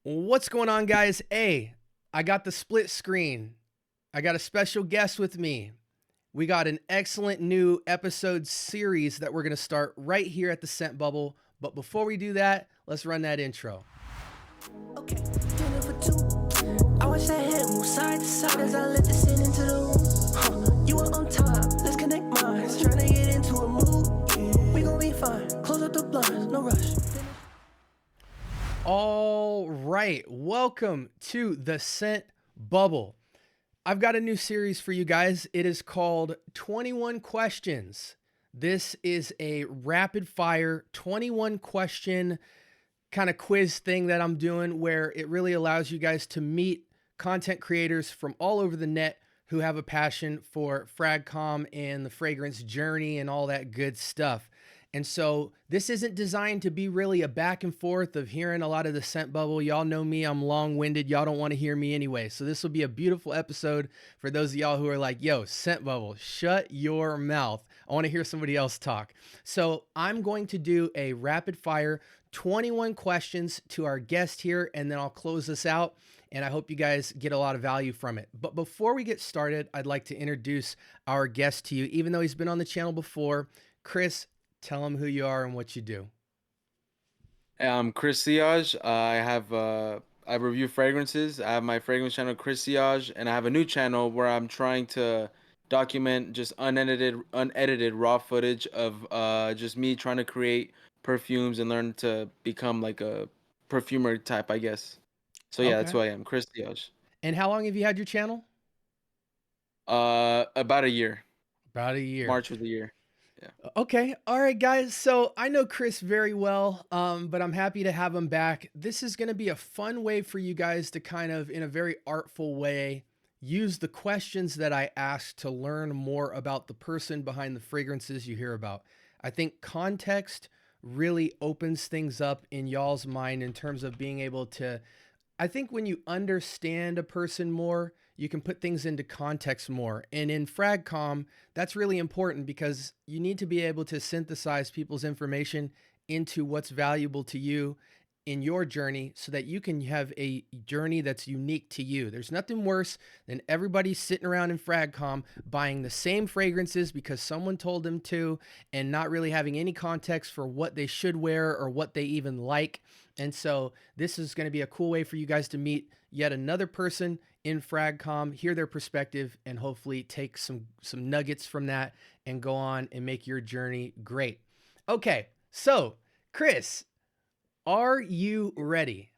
What's going on, guys? Hey, I got the split screen. I got a special guest with me. We got an excellent new episode series that we're going to start right here at the Scent Bubble. But before we do that, let's run that intro. Okay, dinner for two. I watch that head move side to side as I let the sin into the room. You are on time, let's connect minds. Trying to get into a mood. We gon' be fine. Close up the blinds, no rush. All right, welcome to the Scent Bubble. I've got a new series for you guys. It is called 21 Questions. This is a rapid fire 21 question kind of quiz thing that I'm doing where it really allows you guys to meet content creators from all over the net who have a passion for FragCom and the fragrance journey and all that good stuff. And so this isn't designed to be really a back and forth of hearing a lot of the scent bubble. Y'all know me, I'm long-winded. Y'all don't want to hear me anyway. So this will be a beautiful episode for those of y'all who are like, yo, scent bubble, shut your mouth. I want to hear somebody else talk. So I'm going to do a rapid fire 21 questions to our guest here, and then I'll close this out. And I hope you guys get a lot of value from it. But before we get started, I'd like to introduce our guest to you, even though he's been on the channel before. Chris, tell him who you are and what you do. I'm Chris Siage. I review fragrances. I have my fragrance channel, Chris Siage, and I have a new channel where I'm trying to document just unedited raw footage of just me trying to create perfumes and learn to become like a perfumer type, I guess. So yeah, that's Okay. who I am, Chris Siage. And how long have you had your channel? About a year. About a year. March was a year. Yeah. Okay. All right, guys. So I know Chris very well, but I'm happy to have him back. This is going to be a fun way for you guys to kind of, in a very artful way, use the questions that I asked to learn more about the person behind the fragrances you hear about. I think context really opens things up in y'all's mind in terms of being able to. I think when you understand a person more, you can put things into context more. And in FragCom, that's really important because you need to be able to synthesize people's information into what's valuable to you in your journey so that you can have a journey that's unique to you. There's nothing worse than everybody sitting around in FragCom buying the same fragrances because someone told them to and not really having any context for what they should wear or what they even like. And so this is going to be a cool way for you guys to meet yet another person in FragCom, hear their perspective, and hopefully take some nuggets from that and go on and make your journey great. Okay, so Chris, are you ready?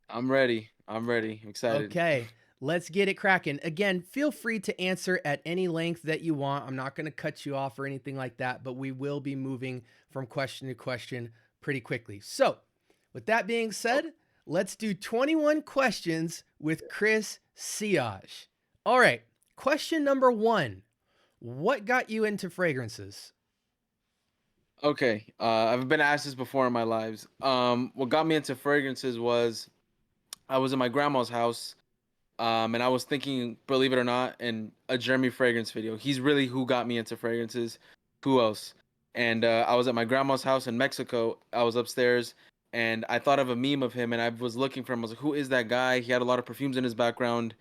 I'm ready. I'm excited. Okay, let's get it cracking. Again, feel free to answer at any length that you want. I'm not going to cut you off or anything like that, but we will be moving from question to question pretty quickly. So, with that being said, let's do 21 questions with Chris Siage. All right, question number 1. What got you into fragrances? Okay, I've been asked this before in my lives. What got me into fragrances was I was in my grandma's house, and I was thinking, believe it or not, in a Jeremy fragrance video. He's really who got me into fragrances. Who else? And I was at my grandma's house in Mexico. I was upstairs, and I thought of a meme of him, and I was looking for him. I was like, who is that guy? He had a lot of perfumes in his background.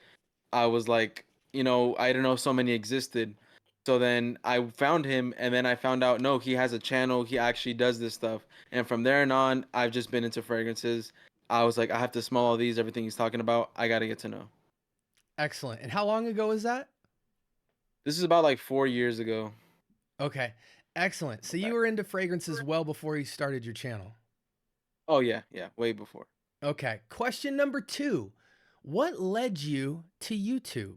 I was like, I didn't know so many existed. So then I found him, and then I found out, no, he has a channel. He actually does this stuff. And from there and on, I've just been into fragrances. I was like, I have to smell all these, everything he's talking about. I got to get to know. Excellent. And how long ago was that? This is about like 4 years ago. Okay, excellent. So you were into fragrances well before you started your channel. Oh, yeah, way before. Okay, question number 2. What led you to YouTube?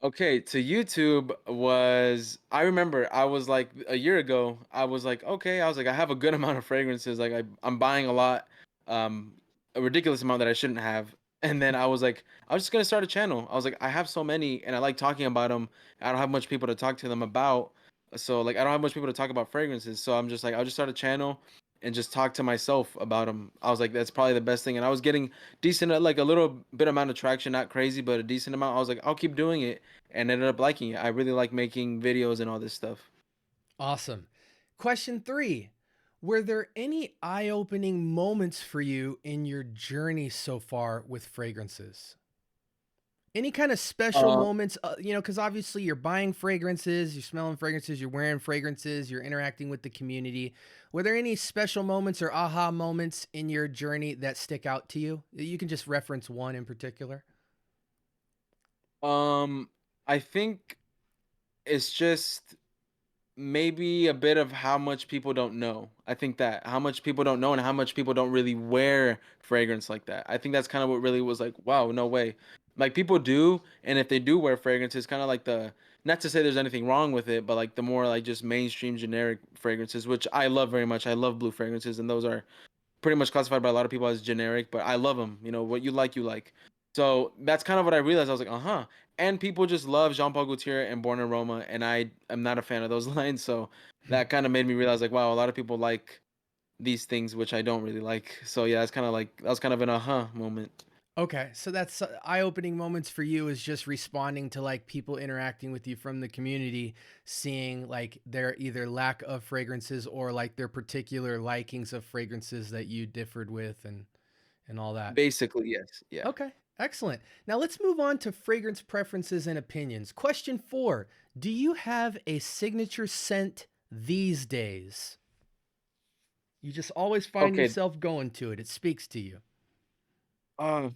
Okay, to YouTube was, I remember I was like a year ago, I was like, okay, I was like, I have a good amount of fragrances. Like I'm buying a lot, a ridiculous amount that I shouldn't have. And then I was like, I was just gonna start a channel. I was like, I have so many and I like talking about them. I don't have much people to talk to them about. So like, I don't have much people to talk about fragrances. So I'm just like, I'll just start a channel and just talk to myself about them. I was like, that's probably the best thing. And I was getting decent, like a little bit amount of traction, not crazy, but a decent amount. I was like, I'll keep doing it, and ended up liking it. I really like making videos and all this stuff. Awesome. Question 3. Were there any eye-opening moments for you in your journey so far with fragrances? Any kind of special Uh, moments, because obviously you're buying fragrances, you're smelling fragrances, you're wearing fragrances, you're interacting with the community. Were there any special moments or aha moments in your journey that stick out to you? You can just reference one in particular. um, I think it's just maybe a bit of how much people don't know. I think that how much people don't know and how much people don't really wear fragrance like that. I think that's kind of what really was like, wow, no way. Like people do, and if they do wear fragrance, it's kind of like the not to say there's anything wrong with it, but like the more like just mainstream generic fragrances, which I love very much. I love blue fragrances, and those are pretty much classified by a lot of people as generic, but I love them. You know, what you like, you like. So that's kind of what I realized. I was like, uh-huh. And people just love Jean Paul Gaultier and Born Aroma, and I am not a fan of those lines. So that kind of made me realize, like, wow, a lot of people like these things, which I don't really like. So yeah, it's kind of like that was kind of an moment. Okay, so that's eye-opening moments for you is just responding to like people interacting with you from the community, seeing like their either lack of fragrances or like their particular likings of fragrances that you differed with and all that. Basically, yes. Yeah. Okay, excellent. Now let's move on to fragrance preferences and opinions. Question 4, do you have a signature scent these days? You just always find Okay. yourself going to it. It speaks to you. Uh,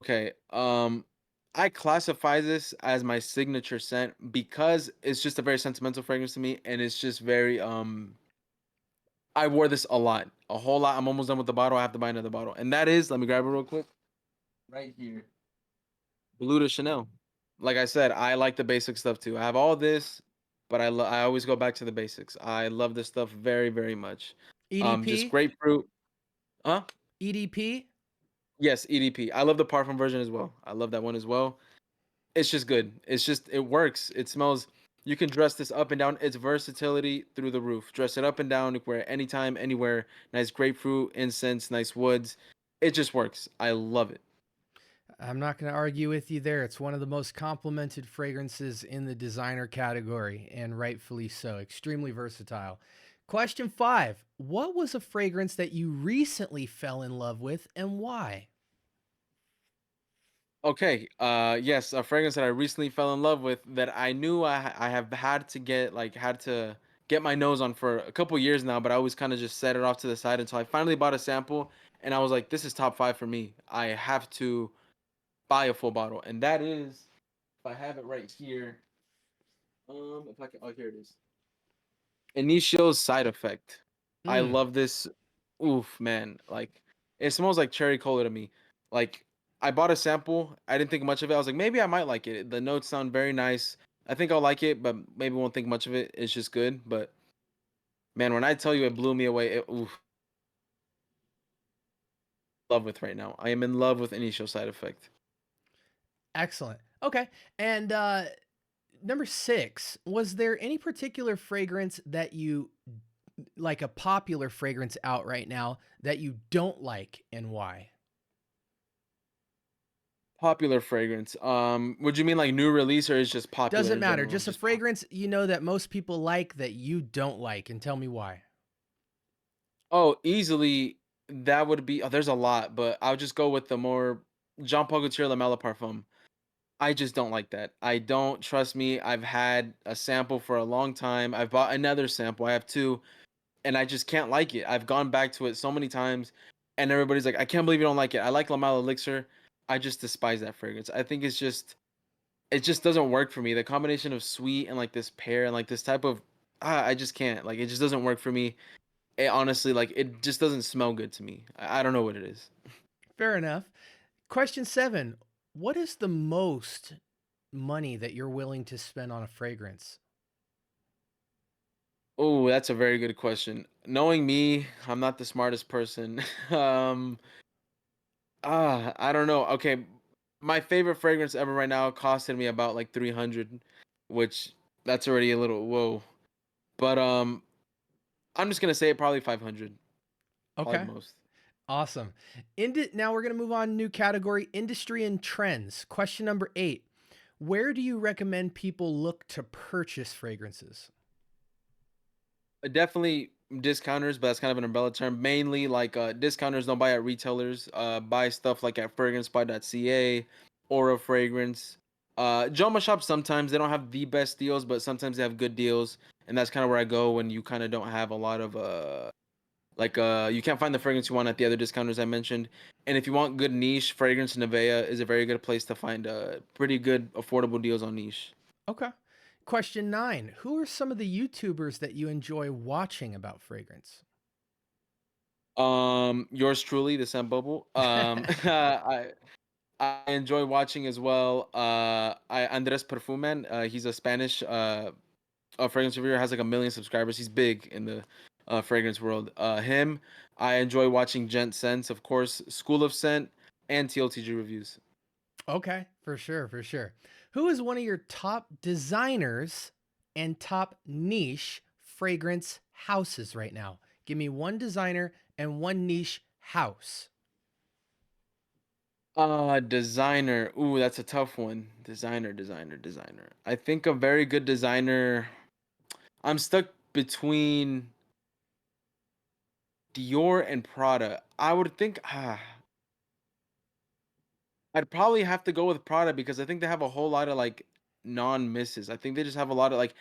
okay. I classify this as my signature scent because it's just a very sentimental fragrance to me, and it's just very I wore this a lot, a whole lot. I'm almost done with the bottle. I have to buy another bottle, and that is, let me grab it real quick, right here, Blue de Chanel. Like I said, I like the basic stuff too. I have all this, but I always go back to the basics. I love this stuff very very much. Just EDP? grapefruit. Huh? EDP? Yes, EDP. I love the parfum version as well. I love that one as well. It's just good. It's just it works. It smells. You can dress this up and down. Its versatility through the roof. Dress it up and down. You can wear it anytime, anywhere. Nice grapefruit, incense, nice woods. It just works. I love it. I'm not going to argue with you there. It's one of the most complimented fragrances in the designer category, and rightfully so. Extremely versatile. Question 5, what was a fragrance that you recently fell in love with and why? Okay. Yes, a fragrance that I recently fell in love with that I knew I have had to get had to get my nose on for a couple years now, but I always kind of just set it off to the side until I finally bought a sample, and I was like, this is top 5 for me. I have to buy a full bottle, and that is, if I have it right here, if I can, oh, here it is. Initio's Side Effect. I Mm. love this. Oof, man. Like, it smells like cherry cola to me. Like, I bought a sample. I didn't think much of it. I was like, maybe I might like it. The notes sound very nice. I think I'll like it, but maybe won't think much of it. It's just good. But man, when I tell you it blew me away, oof, love with right now. I am in love with Initio Side Effect. Excellent. Okay. And number 6, was there any particular fragrance that you like, a popular fragrance out right now that you don't like and why? Popular fragrance. Would you mean like new release or is just popular Doesn't in matter. general? Just a fragrance you know that most people like that you don't like, and tell me why. Oh, easily that would be. Oh, there's a lot, but I'll just go with the more Jean Paul Gaultier Lamella Parfum. I just don't like that. I don't trust me. I've had a sample for a long time. I've bought another sample. I have two, and I just can't like it. I've gone back to it so many times, and everybody's like, "I can't believe you don't like it." I like Lamella Elixir. I just despise that fragrance. I think it just doesn't work for me. The combination of sweet and like this pear and like this type of I just can't. Like it just doesn't work for me. It honestly, like, it just doesn't smell good to me. I don't know what it is. Fair enough. Question 7, what is the most money that you're willing to spend on a fragrance? Oh, that's a very good question. Knowing me, I'm not the smartest person. um, I don't know. Okay, my favorite fragrance ever right now costed me about like 300, which that's already a little whoa. But I'm just gonna say it probably 500, probably the Okay. most. Awesome. Now we're going to move on, new category, industry and trends. Question number 8, where do you recommend people look to purchase fragrances? Definitely discounters, but that's kind of an umbrella term. Mainly like discounters don't buy at retailers. Buy stuff like at fragrancebuy.ca, Aura Fragrance. Joma Shop sometimes they don't have the best deals, but sometimes they have good deals, and that's kind of where I go when you kind of don't have a lot of you can't find the fragrance you want at the other discounters I mentioned. And if you want good niche, Fragrance Nevea is a very good place to find pretty good affordable deals on niche. Okay. Question 9. Who are some of the YouTubers that you enjoy watching about fragrance? Yours truly, the Scent Bubble. I enjoy watching as well. I Andres Perfumen. He's a Spanish a fragrance reviewer, has like 1 million subscribers. He's big in the fragrance world. Him. I enjoy watching Gent Sense, of course, School of Scent, and TLTG reviews. Okay, for sure, for sure. Who is one of your top designers and top niche fragrance houses right now? Give me one designer and one niche house. Designer. Ooh, that's a tough one. Designer. I think a very good designer. I'm stuck between Dior and Prada. I would think I'd probably have to go with Prada because I think they have a whole lot of like non-misses. I think they just have a lot of like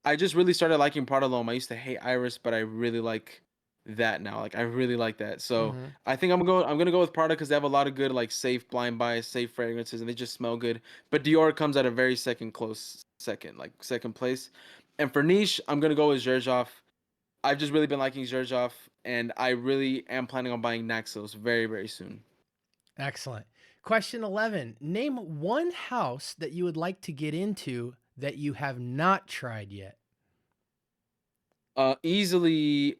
I just really started liking Prada L'Homme. I used to hate Iris, but I really like that now. Like I really like that. So Mm-hmm. I think I'm gonna go with Prada because they have a lot of good like safe blind buys, safe fragrances, and they just smell good. But Dior comes at a very close second, like second place. And for niche, I'm gonna go with Xerjoff. I've just really been liking Xerjoff, and I really am planning on buying Naxos very, very soon. Excellent. Question 11. Name one house that you would like to get into that you have not tried yet. Easily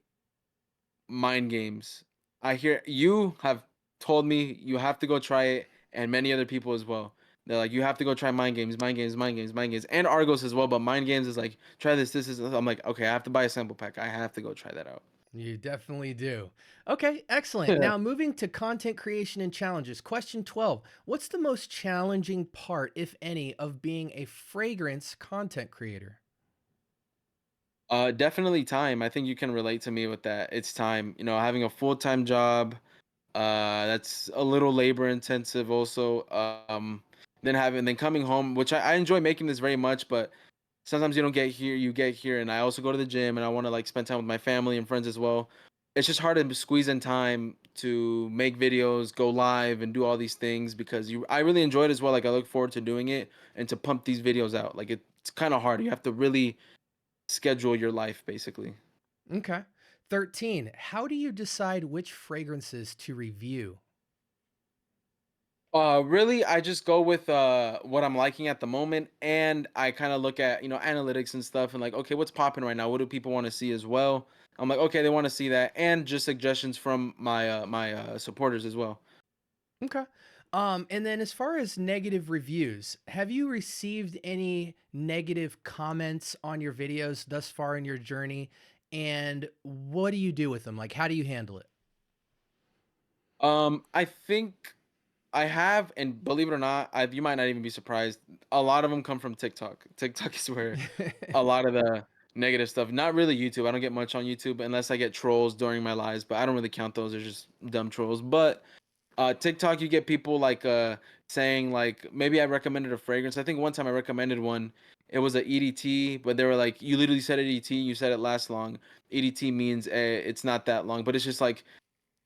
mind games. I hear you have told me you have to go try it, and many other people as well. They're like, you have to go try mind games, and Argos as well. But mind games is like, try this, this is. I'm like, okay, I have to buy a sample pack. I have to go try that out. You definitely do. Okay, excellent. Now, moving to content creation and challenges. Question 12. What's the most challenging part, if any, of being a fragrance content creator? Definitely time. I think you can relate to me with that. It's time. You know, having a full-time job, that's a little labor intensive also. Then coming home, which I enjoy making this very much, but sometimes you get here, and I also go to the gym, and I want to like spend time with my family and friends as well. It's just hard to squeeze in time to make videos, go live, and do all these things because I really enjoy it as well. Like I look forward to doing it and to pump these videos out. Like it's kind of hard. You have to really schedule your life basically. Okay. 13. How do you decide which fragrances to review? Really, I just go with what I'm liking at the moment, and I kind of look at analytics and stuff, and like, okay, what's popping right now? What do people want to see as well? I'm like, okay, they want to see that, and just suggestions from my supporters as well. Okay. And then as far as negative reviews, have you received any negative comments on your videos thus far in your journey? And what do you do with them? Like, how do you handle I think I have, and believe it or not, you might not even be surprised. A lot of them come from TikTok. TikTok is where it? a lot of the negative stuff. Not really YouTube. I don't get much on YouTube unless I get trolls during my lives, but I don't really count those. They're just dumb trolls. But TikTok, you get people like saying like maybe I recommended a fragrance. I think one time I recommended one. It was a EDT, but they were like, you literally said EDT, you said it lasts long. EDT means it's not that long, but it's just like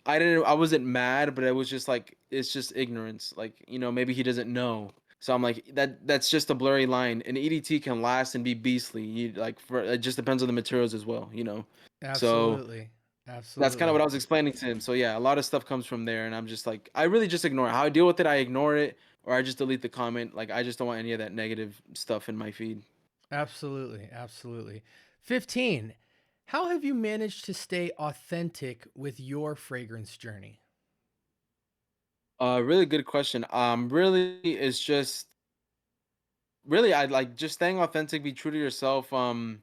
I wasn't mad, but it was just like it's just ignorance. Like, maybe he doesn't know. So I'm like that's just a blurry line. An EDT can last and be beastly. It just depends on the materials as well. So Absolutely. that's kind of what Absolutely. I was explaining to him. So yeah, a lot of stuff comes from there, and I'm just like I really just ignore it. How I deal with it, I ignore it, or I just delete the comment. Like I just don't want any of that negative stuff in my feed. Absolutely. Absolutely. 15. How have you managed to stay authentic with your fragrance journey? Really good question. Really, it's just really I like just staying authentic, be true to yourself. I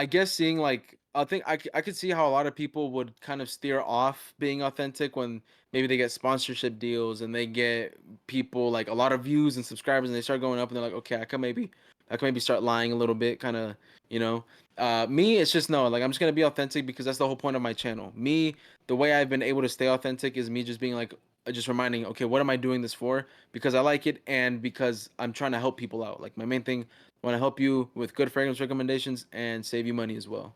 guess seeing like I think I could see how a lot of people would kind of steer off being authentic when maybe they get sponsorship deals and they get people like a lot of views and subscribers and they start going up and they're like, okay, I can maybe I can maybe start lying a little bit, kind of, you know. Me, it's just no, like I'm just gonna be authentic because that's the whole point of my channel. Me, the way I've been able to stay authentic is me just being like, just reminding, okay, what am I doing this for? Because I like it and because I'm trying to help people out. Like my main thing, I want to help you with good fragrance recommendations and save you money as well.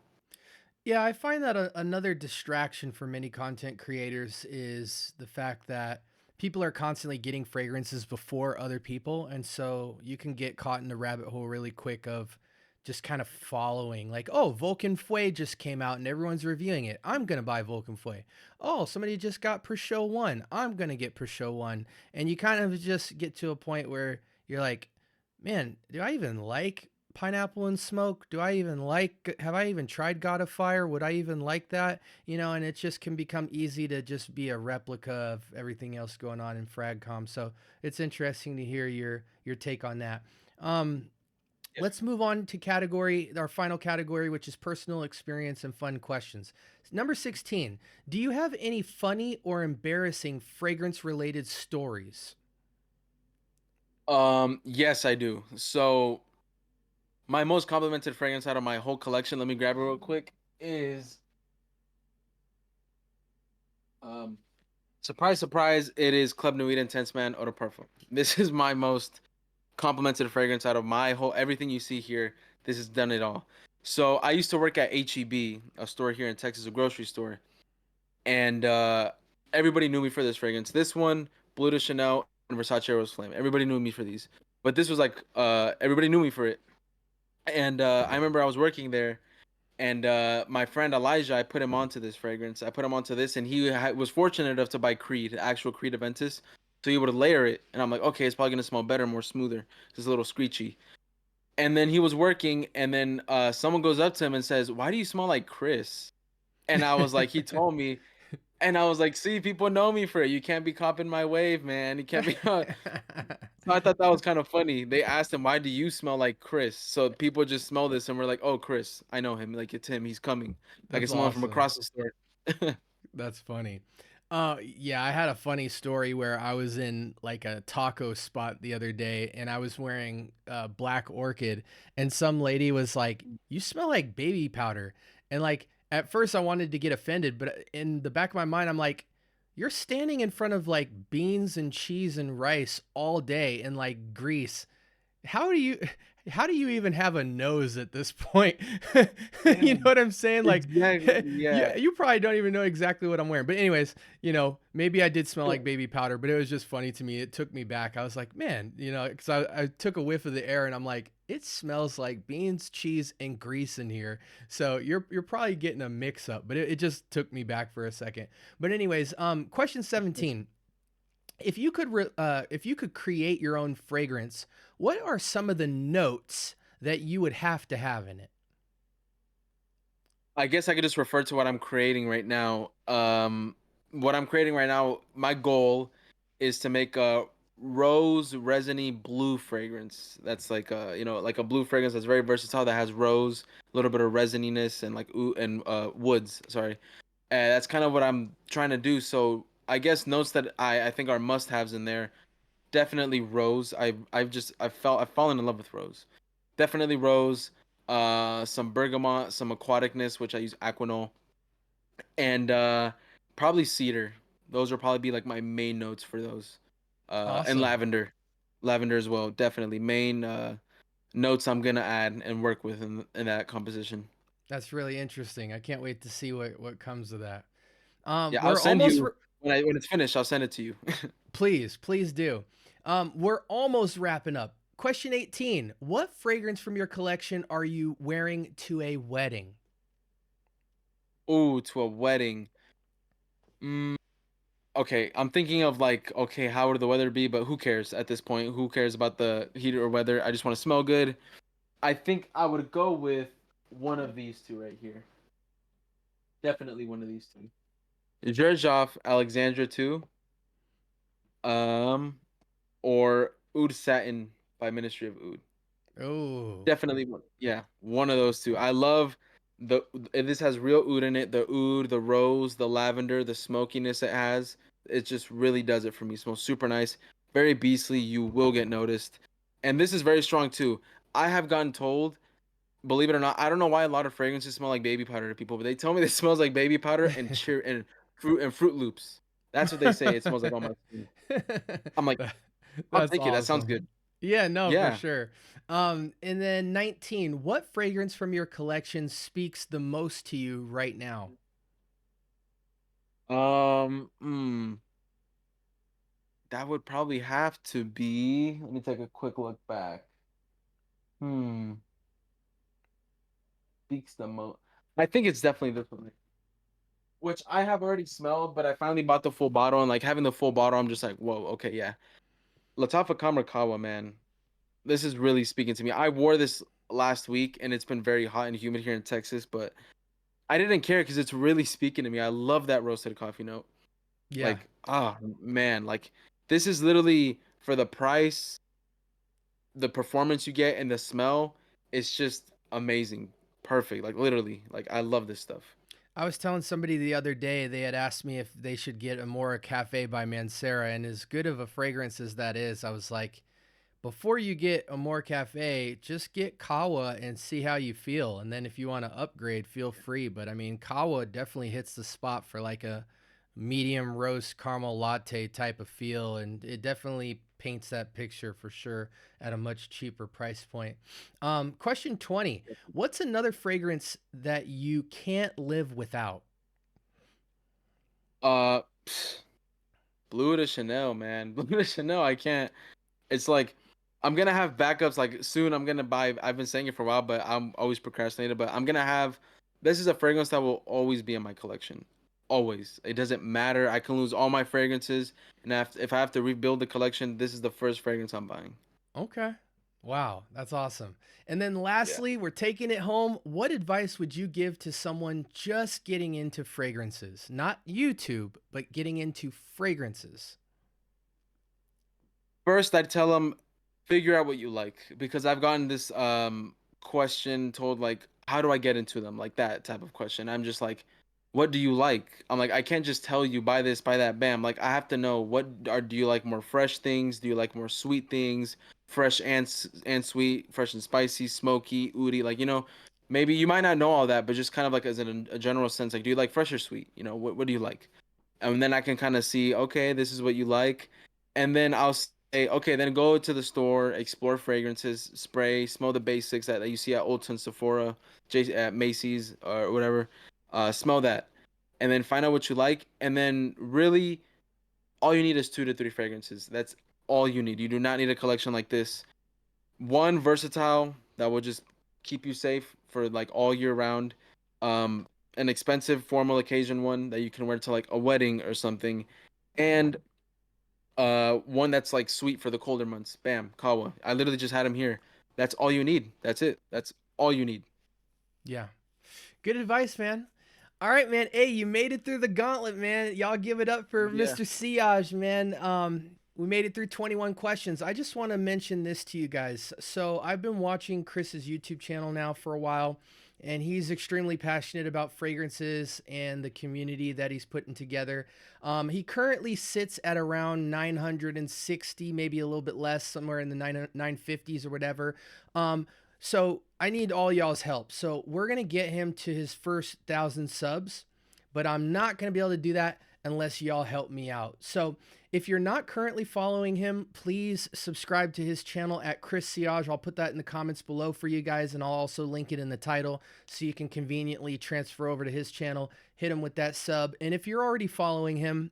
Yeah, I find that another distraction for many content creators is the fact that people are constantly getting fragrances before other people. And so you can get caught in the rabbit hole really quick of just kind of following, like, oh, Vulcan Fue just came out and everyone's reviewing it. I'm going to buy Vulcan Fue. Oh, somebody just got Prosciutto 1. I'm going to get Prosciutto 1. And you kind of just get to a point where you're like, man, do I even like pineapple and smoke? Do I even like, have I even tried God of Fire? Would I even like that? You know, and it just can become easy to just be a replica of everything else going on in Fragcom. So it's interesting to hear your take on that. Um, Yeah. let's move on to our final category, which is personal experience and fun questions. Number 16, do you have any funny or embarrassing fragrance related stories? Yes, I do. So my most complimented fragrance out of my whole collection, let me grab it real quick, is um surprise, surprise, it is Club Nuit Intense Man Eau de Parfum. This is my most complimented fragrance out of my whole everything you see here. This has done it all. So I used to work at HEB, a store here in Texas, a grocery store, and everybody knew me for this fragrance. This one, Blue de Chanel and Versace Rose Flame. Everybody knew me for these, but this was like everybody knew me for it. And I remember I was working there, and my friend Elijah, I put him onto this fragrance. I put him onto this, and he was fortunate enough to buy Creed, actual Creed Aventus. So he would layer it, and I'm like, okay, it's probably gonna smell better, more smoother. It's a little screechy. And then he was working, and then someone goes up to him and says, "Why do you smell like Chris?" And I was like, he told me, and I was like, "See, people know me for it. You can't be copping my wave, man. You can't be." So I thought that was kind of funny. They asked him, "Why do you smell like Chris?" So people just smell this and we're like, "Oh, Chris, I know him. Like it's him. He's coming. I can That's smell him from awesome. across the store." That's funny. Yeah, I had a funny story where I was in like a taco spot the other day and I was wearing Black Orchid and some lady was like, "You smell like baby powder." And like at first I wanted to get offended, but in the back of my mind I'm like, "You're standing in front of like beans and cheese and rice all day in like grease. How do you how do you even have a nose at this point?" Yeah, You know what I'm saying? Like, exactly. Yeah. you probably don't even know exactly what I'm wearing. But anyways, maybe I did smell like baby powder, but it was just funny to me. It took me back. I was like, man, because I took a whiff of the air and I'm like, it smells like beans, cheese, and grease in here. So you're probably getting a mix up, but it just took me back for a second. But anyways, question 17. If you could create your own fragrance, what are some of the notes that you would have to have in it? I guess I could just refer to what I'm creating right now. What I'm creating right now, my goal is to make a rose resiny blue fragrance. That's like like a blue fragrance that's very versatile that has rose, a little bit of resininess and like ooh and woods. Sorry, and that's kind of what I'm trying to do. So I guess notes that I think are must-haves in there. Definitely rose. I've fallen in love with rose. Definitely rose. Some bergamot, some aquaticness, which I use Aquanol, and probably cedar. Those will probably be like my main notes for those. And Awesome. lavender as well. Definitely main notes I'm gonna add and work with in that composition. That's really interesting. I can't wait to see what comes of that. Yeah, I'll We're send almost you when it's finished. I'll send it to you. please do. We're almost wrapping up. Question 18. What fragrance from your collection are you wearing to a wedding? Ooh, to a wedding. Mm, okay, I'm thinking of like, okay, how would the weather be? But who cares at this point? Who cares about the heat or weather? I just want to smell good. I think I would go with one of these two right here. Definitely one of these two. Zherzhov Alexandra 2, um, or Oud Satin by Ministry of Oud. Oh, Definitely one. Yeah, one of those two. I love the this has real oud in it. The oud, the rose, the lavender, the smokiness it has. It just really does it for me. Smells super nice. Very beastly. You will get noticed. And this is very strong too. I have gotten told, believe it or not, I don't know why a lot of fragrances smell like baby powder to people, but they tell me it smells like baby powder and cheer and Fruit Loops. That's what they say. It smells like on my skin. I'm like, That- I'll That's take it. That sounds awesome. good. Yeah, no, for Yeah. sure. And then 19, what fragrance from your collection speaks the most to you right now? Um. mm, that would probably have to be. Let me take a quick look back. Hmm. Speaks the most. I think it's definitely this one, which I have already smelled, but I finally bought the full bottle, and like having the full bottle, I'm just like, whoa, okay, yeah. Latafa Kamarkawa, man, this is really speaking to me. I wore this last week, and it's been very hot and humid here in Texas, but I didn't care because it's really speaking to me. I love that roasted coffee note. Yeah. Like, ah, man, like this is literally for the price, the performance you get, and the smell. It's just amazing, perfect. Like literally, like I love this stuff. I was telling somebody the other day, they had asked me if they should get a Mora Cafe by Mancera, and as good of a fragrance as that is, I was like, before you get a more cafe, just get Kawa and see how you feel. And then if you want to upgrade, feel free. But I mean, Kawa definitely hits the spot for like a medium roast caramel latte type of feel. And it definitely paints that picture for sure at a much cheaper price point. Question 20. What's another fragrance that you can't live without? Uh, Blue de Chanel, man. Blue de Chanel. I can't. It's like I'm gonna have backups. Like soon, I'm gonna buy. I've been saying it for a while, but I'm always procrastinated. But I'm gonna have. This is a fragrance that will always be in my collection. Always. It doesn't matter. I can lose all my fragrances, and if I have to rebuild the collection, this is the first fragrance I'm buying. Okay. Wow, that's awesome. And then Yeah. lastly, we're taking it home. What advice would you give to someone just getting into fragrances? Not YouTube, but getting into fragrances. First, I'd tell them figure out what you like because I've gotten this question told like how do I get into them like that type of question. I'm just like what do you like? I'm like I can't just tell you buy this, buy that, bam. Like I have to know do you like more fresh things? Do you like more sweet things? Fresh and sweet, fresh and spicy, smoky, oody, like maybe you might not know all that, but just kind of like as in a general sense like do you like fresh or sweet? What do you like? And then I can kind of see, okay, this is what you like, and then I'll say, okay, then go to the store, explore fragrances, spray, smell the basics that you see at Ulta, Sephora, at Macy's or whatever. Smell that, and then find out what you like, and then really, all you need is 2 to 3 fragrances. That's all you need. You do not need a collection like this. One versatile that will just keep you safe for like all year round. Um, an expensive formal occasion one that you can wear to like a wedding or something, and one that's like sweet for the colder months. Bam, Kawa. I literally just had him here. That's all you need. That's it. That's all you need. Yeah. Good advice, man. All right, man. Hey, you made it through the gauntlet, man. Y'all give it up for Yeah. Mr. Siage, man. We made it through 21 questions. I just want to mention this to you guys. So I've been watching Chris's YouTube channel now for a while, and he's extremely passionate about fragrances and the community that he's putting together. He currently sits at around 960, maybe a little bit less, somewhere in the 950s or whatever. So I need all y'all's help. So we're gonna get him to his first 1,000 subs, but I'm not gonna be able to do that unless y'all help me out. So if you're not currently following him, please subscribe to his channel at Chris Siage. I'll put that in the comments below for you guys, and I'll also link it in the title so you can conveniently transfer over to his channel, hit him with that sub. And if you're already following him,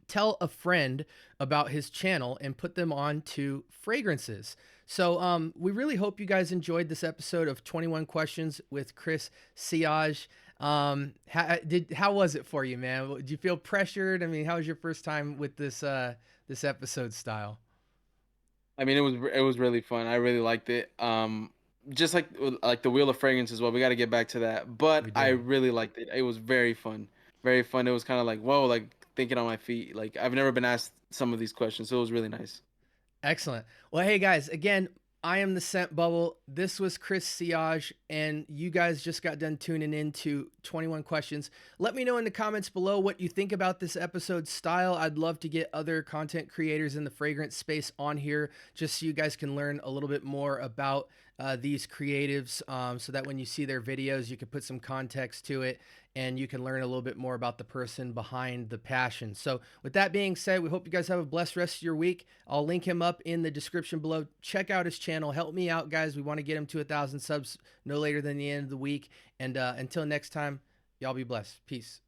tell a friend about his channel and put them on to fragrances. So we really hope you guys enjoyed this episode of 21 Questions with Chris Siage. How was it for you, man? Did you feel pressured? I mean, how was your first time with this episode style? I mean, it was really fun. I really liked it. Just like the Wheel of Fragrance as well. We got to get back to that, but We I do. really liked it. It was very fun. Very fun. It was kind of like whoa, like thinking on my feet. Like I've never been asked some of these questions, so it was really nice. Excellent. Well, hey guys, again, I am the Scent Bubble. This was Chris Siage, and you guys just got done tuning in to 21 Questions. Let me know in the comments below what you think about this episode style. I'd love to get other content creators in the fragrance space on here just so you guys can learn a little bit more about these creatives, so that when you see their videos, you can put some context to it and you can learn a little bit more about the person behind the passion. So with that being said, we hope you guys have a blessed rest of your week. I'll link him up in the description below. Check out his channel. Help me out, guys. We want to get him to 1,000 subs no later than the end of the week. And until next time, y'all be blessed. Peace.